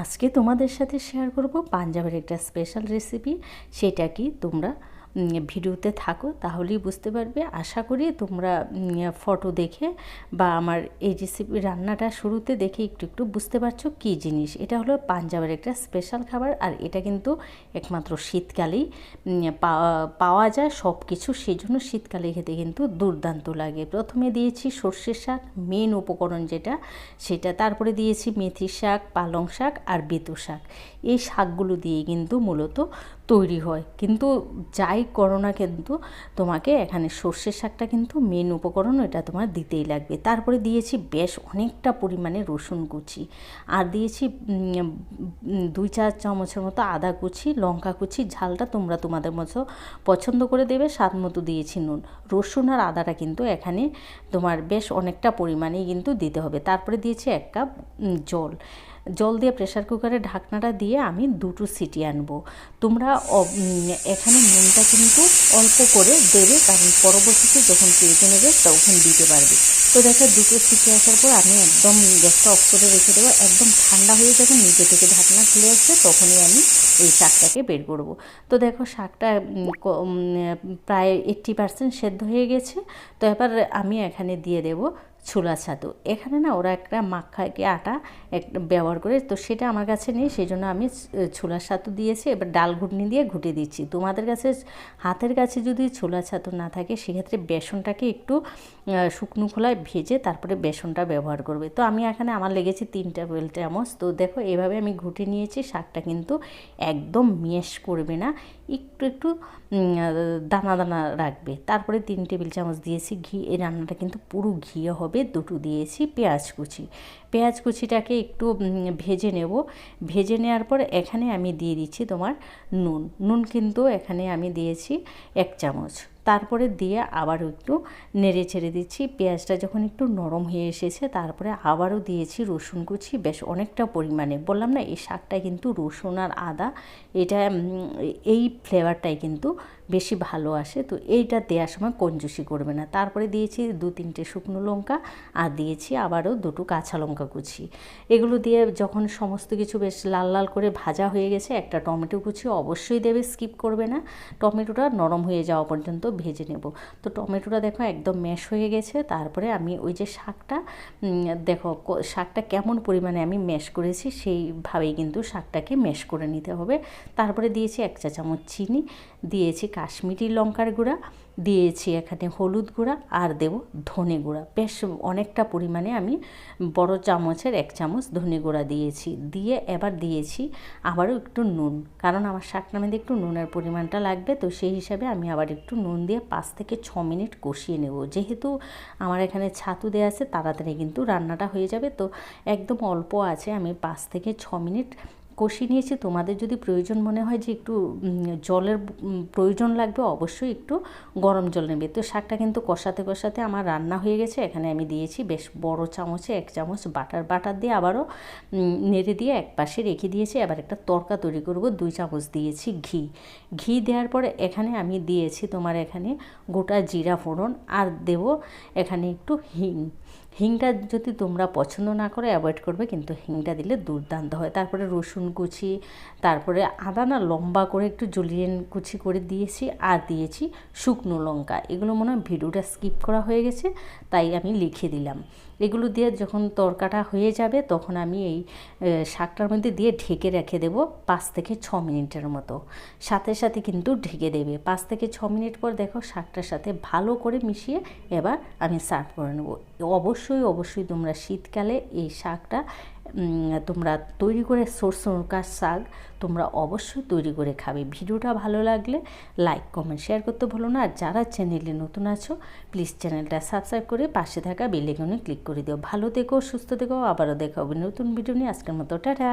আজকে তোমাদের সাথে শেয়ার করব পাঞ্জাবের একটা স্পেশাল রেসিপি। সেটা কি তোমরা ভিডিওতে থাকো তাহলেই বুঝতে পারবে। আশা করি তোমরা ফটো দেখে বা আমার এই রেসিপি রান্নাটা শুরুতে দেখে একটু একটু বুঝতে পারছো কী জিনিস। এটা হলো পাঞ্জাবের একটা স্পেশাল খাবার, আর এটা কিন্তু একমাত্র শীতকালেই পাওয়া যায় সব কিছু, সেই জন্য শীতকালে খেতে কিন্তু দুর্দান্ত লাগে। প্রথমে দিয়েছি সর্ষের শাক, মেন উপকরণ যেটা সেটা, তারপরে দিয়েছি মেথি শাক, পালং শাক আর বেতো শাক। এই শাকগুলো দিয়ে কিন্তু মূলত তৈরি হয়, কিন্তু যাই করো না কিন্তু তোমাকে এখানে সর্ষের শাকটা কিন্তু মেন উপকরণ, এটা তোমার দিতেই লাগবে। তারপরে দিয়েছি বেশ অনেকটা পরিমাণে রসুন কুচি, আর দিয়েছি 2-4 চামচের মতো আদা কুচি, লঙ্কা কুচি, ঝালটা তোমরা তোমাদের মতো পছন্দ করে দেবে, স্বাদ মতো দিয়েছি নুন। রসুন আর আদাটা কিন্তু এখানে তোমার বেশ অনেকটা পরিমাণেই কিন্তু দিতে হবে। তারপরে দিয়েছি 1 কাপ জল দিয়ে প্রেসার কুকারে ঢাকনাটা দিয়ে আমি 2টো সিটি আনবো। তোমরা এখানে নুনটা কিন্তু অল্প করে দেবে, কারণ পরবর্তীতে যখন প্রয়োজন হবে তখন দিতে পারবে। তো দেখো 2টো সিটি আসার পর আমি একদম গ্যাসটা অফ করে রেখে দেবো। একদম ঠান্ডা হয়ে যখন নিজে থেকে ঢাকনা খুলে আসবে তখনই আমি এই শাকটাকে বের করব। তো দেখো শাকটা প্রায় 80% সেদ্ধ হয়ে গেছে। তো এবার আমি এখানে দিয়ে দেবো ছোলা ছাতু। এখানে না ওরা একটা মাখাকে আটা একটা ব্যবহার করে, তো সেটা আমার কাছে নেই, সেই জন্য আমি ছোলা ছাতু দিয়েছি। এবার ডাল ঘুটনি দিয়ে ঘুটে দিচ্ছি। তোমাদের কাছে হাতের কাছে যদি ছোলা ছাতু না থাকে সেক্ষেত্রে বেসনটাকে একটু শুকনো খোলায় ভেজে তারপরে বেসনটা ব্যবহার করবে। তো আমি এখানে আমার লেগেছে 3 টেবিল চামচ। তো দেখো এভাবে আমি ঘুটে নিয়েছি। শাকটা কিন্তু একদম ম্যাশ করবে না, একটু একটু দানা দানা রাখবে। তারপরে 3 টেবিল চামচ দিয়েছি ঘি। এই রান্নাটা কিন্তু পুরো ঘিয়ে হবে। 2টো দিয়েছি পেঁয়াজ কুচিটাকে একটু ভেজে নেব। ভেজে নেওয়ার পর এখানে আমি দিয়ে দিচ্ছি তোমার নুন কিন্তু এখানে আমি দিয়েছি 1 চামচ। তারপরে দিয়ে আবারও একটু নেড়ে ছেড়ে দিচ্ছি। পেঁয়াজটা যখন একটু নরম হয়ে এসেছে তারপরে আবারও দিয়েছি রসুন কুচি, বেশ অনেকটা পরিমাণে। বললাম না এই শাকটায় কিন্তু রসুন আর আদা এটা এই ফ্লেভারটাই কিন্তু বেশি ভালো আসে। তো এইটা দেওয়ার সময় কঞ্জুসি করবে না। তারপরে দিয়েছি 2-3টে শুকনো লঙ্কা, আর দিয়েছি আবারও 2টো কাঁচা লঙ্কা কুচি। এগুলো দিয়ে যখন সমস্ত কিছু বেশ লাল লাল করে ভাজা হয়ে গেছে, একটা টমেটো কুচি অবশ্যই দেবে, স্কিপ করবে না। টমেটোটা নরম হয়ে যাওয়া পর্যন্ত ভেজে নেব। তো টমেটোটা দেখো একদম ম্যাশ হয়ে গেছে। তারপরে আমি ওই যে শাকটা দেখো শাকটা কেমন পরিমাণে আমি ম্যাশ করেছি সেইভাবেই কিন্তু শাকটাকে ম্যাশ করে নিতে হবে। তারপরে দিয়েছি 1 চা চামচ চিনি, দিয়েছি কাশ্মীরি লঙ্কার গুঁড়া, দিয়েছি এখানে হলুদ গুঁড়া, আর দেব ধনে গুঁড়া। বেশ অনেকটা পরিমাণে আমি বড় চামচের 1 চামচ ধনে গুঁড়া দিয়েছি। দিয়ে এবার দিয়েছি আবারও একটু নুন, কারণ আমার শাকটার মধ্যে একটু নুনের পরিমাণটা লাগবে। তো সেই হিসাবে আমি আবার একটু নুন দিয়ে 5 থেকে 6 মিনিট কষিয়ে নেব। যেহেতু আমার এখানে ছাতু দেওয়া আছে তাড়াতাড়ি কিন্তু রান্নাটা হয়ে যাবে। তো একদম অল্প আছে, আমি 5 থেকে 6 মিনিট কষিয়ে নিয়েছি। তোমাদের যদি প্রয়োজন মনে হয় যে একটু জলের প্রয়োজন লাগবে, অবশ্যই একটু গরম জল নেবে। তো শাকটা কিন্তু কষাতে কষাতে আমার রান্না হয়ে গেছে। এখানে আমি দিয়েছি বেশ বড় চামচে 1 চামচ বাটার দিয়ে আবারও নেড়ে দিয়ে এক পাশে রেখে দিয়েছি। এবার একটা তড়কা তৈরি করব। 2 চামচ দিয়েছি ঘি দেওয়ার পরে এখানে আমি দিয়েছি তোমার এখানে গোটা জিরা ফোড়ন, আর দেব এখানে একটু হিংটা যদি তোমরা পছন্দ না করে অ্যাভয়েড করবে, কিন্তু হিংটা দিলে দুর্দান্ত হয়। তারপরে রসুন কুচি, তারপরে আদা না লম্বা করে একটু জুলিয়েন কুচি করে দিয়েছি, আর দিয়েছি শুকনো লঙ্কা। এগুলো মনে হয় ভিডিওটা স্কিপ করা হয়ে গেছে, তাই আমি লিখে দিলাম। এগুলো দিয়ে যখন তরকাটা হয়ে যাবে তখন আমি এই শাকটার মধ্যে দিয়ে ঢেকে রেখে দেবো 5 থেকে 6 মিনিটের মতো। সাথে সাথে কিন্তু ঢেকে দেবে। 5 থেকে 6 মিনিট পর দেখো শাকটার সাথে ভালো করে মিশিয়ে এবার আমি সার্ভ করে নেব। অবশ্যই তোমরা শীতকালে এই শাকটা তোমরা তৈরি করে, সরসন কা শাক তোমরা অবশ্যই তৈরি করে খাবে। ভিডিওটা ভালো লাগলে লাইক কমেন্ট শেয়ার করতে ভুলো না। আর যারা চ্যানেলে নতুন আছো প্লিজ চ্যানেলটা সাবস্ক্রাইব করে পাশে থাকা বেল আইকনে ক্লিক করে দিও। ভালো থেকো, সুস্থ থেকো, আবারও দেখা হবে নতুন ভিডিও নিয়ে। আজকের মতো টাটা।